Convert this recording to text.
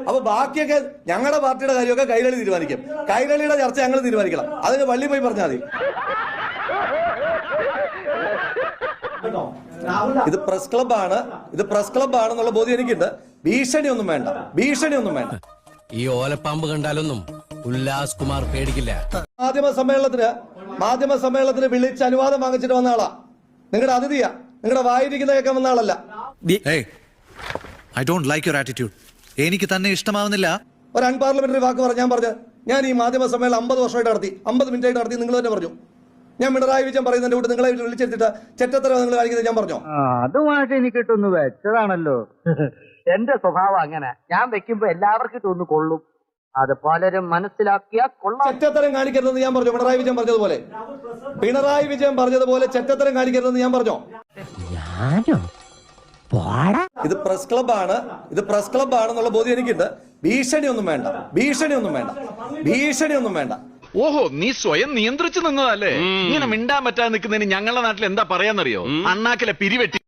അപ്പൊ ബാക്കിയൊക്കെ ഞങ്ങളുടെ പാർട്ടിയുടെ കാര്യമൊക്കെ കൈരളി തീരുമാനിക്കും. കൈരളിയുടെ ചർച്ച ഞങ്ങൾ തീരുമാനിക്കണം. അതിന് പള്ളി പോയി പറഞ്ഞാൽ മതി. ഇത് പ്രസ് ക്ലബ്ബാണെന്നുള്ള ബോധ്യം എനിക്കുണ്ട്. ഭീഷണിയൊന്നും വേണ്ട. ഈ ഓലപ്പാമ്പ് കണ്ടാലൊന്നും ഉല്ലാസ് കുമാർ പേടിക്കില്ല. മാധ്യമ സമ്മേളനത്തിന് വിളിച്ച് അനുവാദം വാങ്ങിച്ചിട്ട് വന്ന ആളാ. നിങ്ങളുടെ അതിഥിയാ. നിങ്ങളുടെ വായിരിക്കുന്ന കേൾക്കാൻ വന്ന ആളല്ല. I don't like your attitude. എനിക്ക് തന്നെ ഇഷ്ടമാവുന്നില്ല. ഒരു അൺപാർലമെന്ററി വാക്ക് ഞാൻ പറഞ്ഞു. ഞാൻ ഈ മാധ്യമ സമ്മേളനം 50 വർഷമായിട്ട് നടത്തി, 50 മിനിറ്റായിട്ട് നടത്തി. നിങ്ങൾ തന്നെ പറഞ്ഞു. ഞാൻ പിണറായി വിജയൻ പറയുന്നതിന്റെ കൂടെ നിങ്ങളെ വിളിച്ചെടുത്തിട്ട് ചെറ്റത്തരം നിങ്ങൾ കാണിക്കുന്നത് ഞാൻ പറഞ്ഞു. അതുമായിട്ട് എനിക്ക് ഇട്ടൊന്ന് വെച്ചതാണല്ലോ. എന്റെ സ്വഭാവം അങ്ങനെ. ഞാൻ വെക്കുമ്പോ എല്ലാവർക്കും ഇട്ടൊന്ന് കൊള്ളും. അത് പലരും മനസ്സിലാക്കിയാ കൊള്ളാം. ചെറ്റത്തരം കാണിക്കരുതെന്ന് ഞാൻ പറഞ്ഞു. പിണറായി വിജയൻ പറഞ്ഞതുപോലെ ചെറ്റത്തരം കാണിക്കരുതെന്ന് ഞാൻ പറഞ്ഞു. ഇത് പ്രസ് ക്ലബ്ബാണെന്നുള്ള ബോധ്യം എനിക്കുണ്ട്. ഭീഷണിയൊന്നും വേണ്ട. ഓഹോ, നീ സ്വയം നിയന്ത്രിച്ചു നിന്നതല്ലേ? ഇങ്ങനെ മിണ്ടാൻ പറ്റാതെ നിൽക്കുന്നതിന് ഞങ്ങളുടെ നാട്ടിൽ എന്താ പറയാന്നറിയോ? അണ്ണാക്കിലെ പിരിവെട്ടി.